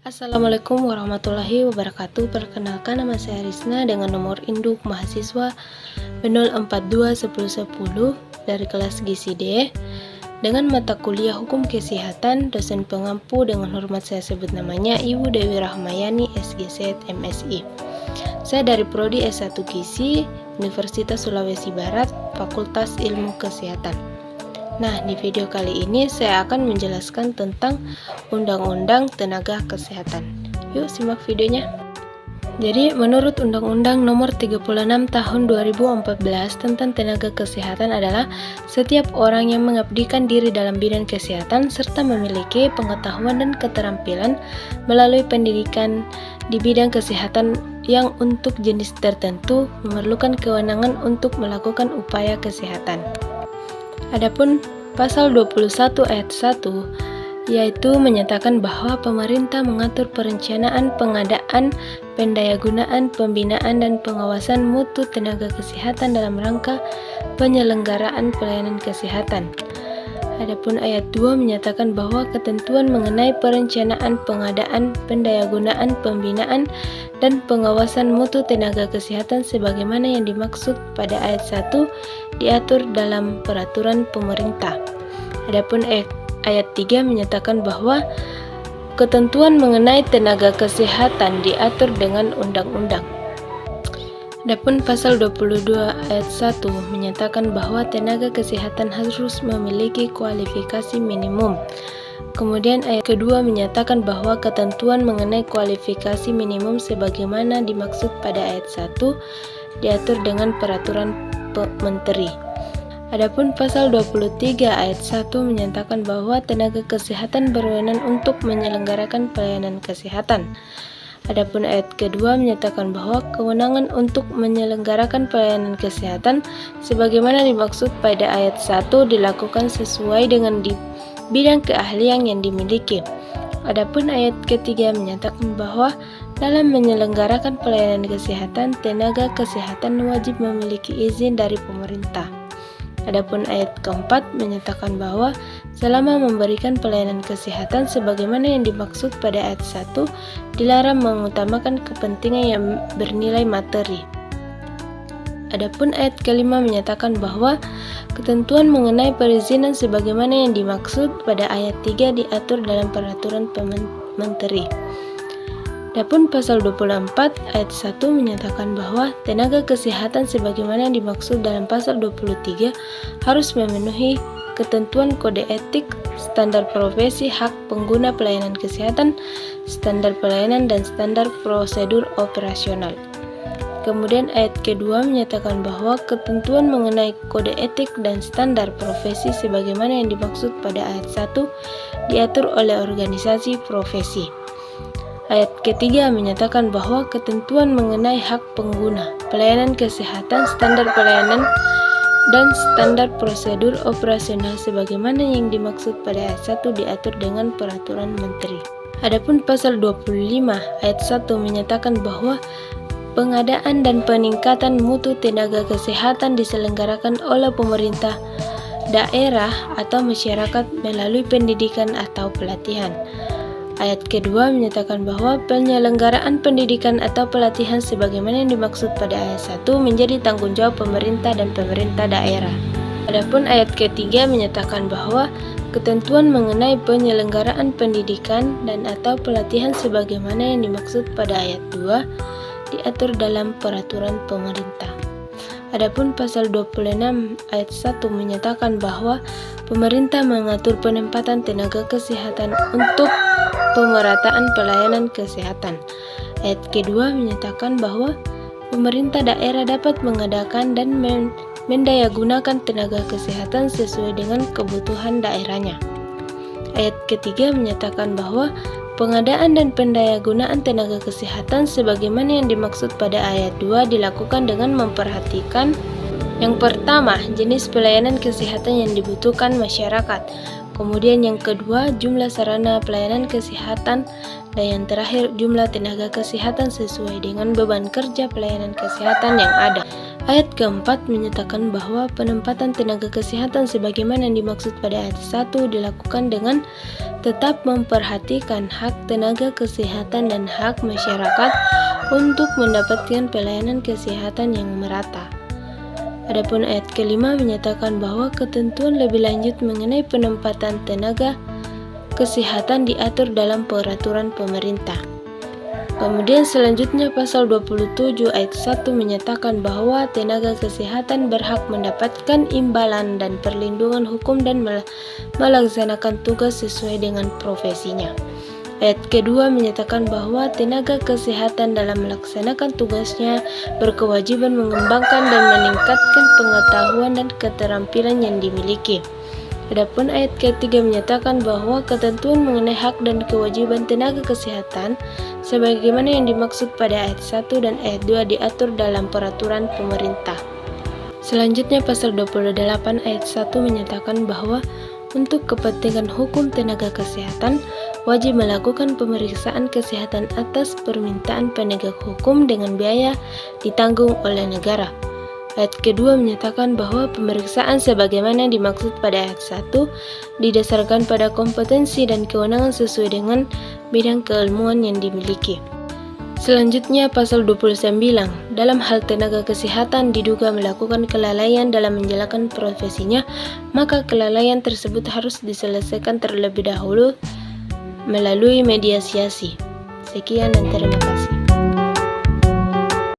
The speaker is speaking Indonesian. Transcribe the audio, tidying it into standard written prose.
Assalamualaikum warahmatullahi wabarakatuh. Perkenalkan, nama saya Risna dengan nomor induk mahasiswa B0421010 dari kelas Gizi D dengan mata kuliah Hukum Kesehatan. Dosen pengampu dengan hormat saya sebut namanya Ibu Dewi Rahmayani, SGZ, MSI. Saya dari Prodi S1 Gizi, Universitas Sulawesi Barat, Fakultas Ilmu Kesehatan. Nah, di video kali ini saya akan menjelaskan tentang Undang-Undang Tenaga Kesehatan. Yuk simak videonya. Jadi, menurut Undang-Undang Nomor 36 Tahun 2014 tentang Tenaga Kesehatan adalah setiap orang yang mengabdikan diri dalam bidang kesehatan serta memiliki pengetahuan dan keterampilan melalui pendidikan di bidang kesehatan yang untuk jenis tertentu memerlukan kewenangan untuk melakukan upaya kesehatan. Adapun pasal 21 ayat 1 yaitu menyatakan bahwa pemerintah mengatur perencanaan, pengadaan, pendayagunaan, pembinaan dan pengawasan mutu tenaga kesehatan dalam rangka penyelenggaraan pelayanan kesehatan. Adapun ayat 2 menyatakan bahwa ketentuan mengenai perencanaan, pengadaan, pendayagunaan, pembinaan dan pengawasan mutu tenaga kesehatan sebagaimana yang dimaksud pada ayat 1 diatur dalam peraturan pemerintah. Adapun ayat 3 menyatakan bahwa ketentuan mengenai tenaga kesehatan diatur dengan undang-undang. Adapun pasal 22 ayat 1 menyatakan bahwa tenaga kesehatan harus memiliki kualifikasi minimum. Kemudian ayat kedua menyatakan bahwa ketentuan mengenai kualifikasi minimum sebagaimana dimaksud pada ayat 1 diatur dengan peraturan menteri. Adapun pasal 23 ayat 1 menyatakan bahwa tenaga kesehatan berwenang untuk menyelenggarakan pelayanan kesehatan. Adapun ayat kedua menyatakan bahwa kewenangan untuk menyelenggarakan pelayanan kesehatan sebagaimana dimaksud pada ayat 1 dilakukan sesuai dengan bidang keahlian yang dimiliki. Adapun ayat ketiga menyatakan bahwa dalam menyelenggarakan pelayanan kesehatan, tenaga kesehatan wajib memiliki izin dari pemerintah. Adapun ayat keempat menyatakan bahwa selama memberikan pelayanan kesehatan sebagaimana yang dimaksud pada ayat 1 dilarang mengutamakan kepentingan yang bernilai materi. Adapun ayat kelima menyatakan bahwa ketentuan mengenai perizinan sebagaimana yang dimaksud pada ayat 3 diatur dalam peraturan menteri. Adapun pasal 24 ayat 1 menyatakan bahwa tenaga kesehatan sebagaimana yang dimaksud dalam pasal 23 harus memenuhi ketentuan kode etik, standar profesi hak pengguna pelayanan kesehatan, standar pelayanan dan standar prosedur operasional. Kemudian ayat kedua menyatakan bahwa ketentuan mengenai kode etik dan standar profesi sebagaimana yang dimaksud pada ayat 1 diatur oleh organisasi profesi. Ayat ketiga menyatakan bahwa ketentuan mengenai hak pengguna pelayanan kesehatan, standar pelayanan dan standar prosedur operasional sebagaimana yang dimaksud pada ayat 1 diatur dengan peraturan menteri. Adapun pasal 25 ayat 1 menyatakan bahwa pengadaan dan peningkatan mutu tenaga kesehatan diselenggarakan oleh pemerintah daerah atau masyarakat melalui pendidikan atau pelatihan. Ayat kedua menyatakan bahwa penyelenggaraan pendidikan atau pelatihan sebagaimana yang dimaksud pada ayat 1 menjadi tanggung jawab pemerintah dan pemerintah daerah. Adapun ayat ketiga menyatakan bahwa ketentuan mengenai penyelenggaraan pendidikan dan atau pelatihan sebagaimana yang dimaksud pada ayat 2 diatur dalam peraturan pemerintah. Adapun pasal 26 ayat 1 menyatakan bahwa pemerintah mengatur penempatan tenaga kesehatan untuk pemerataan pelayanan kesehatan. Ayat kedua menyatakan bahwa pemerintah daerah dapat mengadakan dan mendayagunakan tenaga kesehatan sesuai dengan kebutuhan daerahnya. Ayat ketiga menyatakan bahwa pengadaan dan pendayagunaan tenaga kesehatan sebagaimana yang dimaksud pada ayat 2 dilakukan dengan memperhatikan yang pertama, jenis pelayanan kesehatan yang dibutuhkan masyarakat. Kemudian yang kedua, jumlah sarana pelayanan kesehatan. Dan yang terakhir, jumlah tenaga kesehatan sesuai dengan beban kerja pelayanan kesehatan yang ada. Ayat keempat menyatakan bahwa penempatan tenaga kesehatan sebagaimana yang dimaksud pada ayat 1 dilakukan dengan tetap memperhatikan hak tenaga kesehatan dan hak masyarakat untuk mendapatkan pelayanan kesehatan yang merata. Adapun ayat kelima menyatakan bahwa ketentuan lebih lanjut mengenai penempatan tenaga kesehatan diatur dalam peraturan pemerintah. Kemudian selanjutnya pasal 27 ayat 1 menyatakan bahwa tenaga kesehatan berhak mendapatkan imbalan dan perlindungan hukum dan melaksanakan tugas sesuai dengan profesinya. Ayat kedua menyatakan bahwa tenaga kesehatan dalam melaksanakan tugasnya berkewajiban mengembangkan dan meningkatkan pengetahuan dan keterampilan yang dimiliki. Adapun ayat ketiga menyatakan bahwa ketentuan mengenai hak dan kewajiban tenaga kesehatan sebagaimana yang dimaksud pada ayat 1 dan ayat 2 diatur dalam peraturan pemerintah. Selanjutnya pasal 28 ayat 1 menyatakan bahwa untuk kepentingan hukum tenaga kesehatan wajib melakukan pemeriksaan kesehatan atas permintaan penegak hukum dengan biaya ditanggung oleh negara. Ayat kedua menyatakan bahwa pemeriksaan sebagaimana dimaksud pada ayat 1 didasarkan pada kompetensi dan kewenangan sesuai dengan bidang keilmuan yang dimiliki. Selanjutnya pasal 29, dalam hal tenaga kesehatan diduga melakukan kelalaian dalam menjalankan profesinya, maka kelalaian tersebut harus diselesaikan terlebih dahulu melalui mediasi. Sekian dan terima kasih.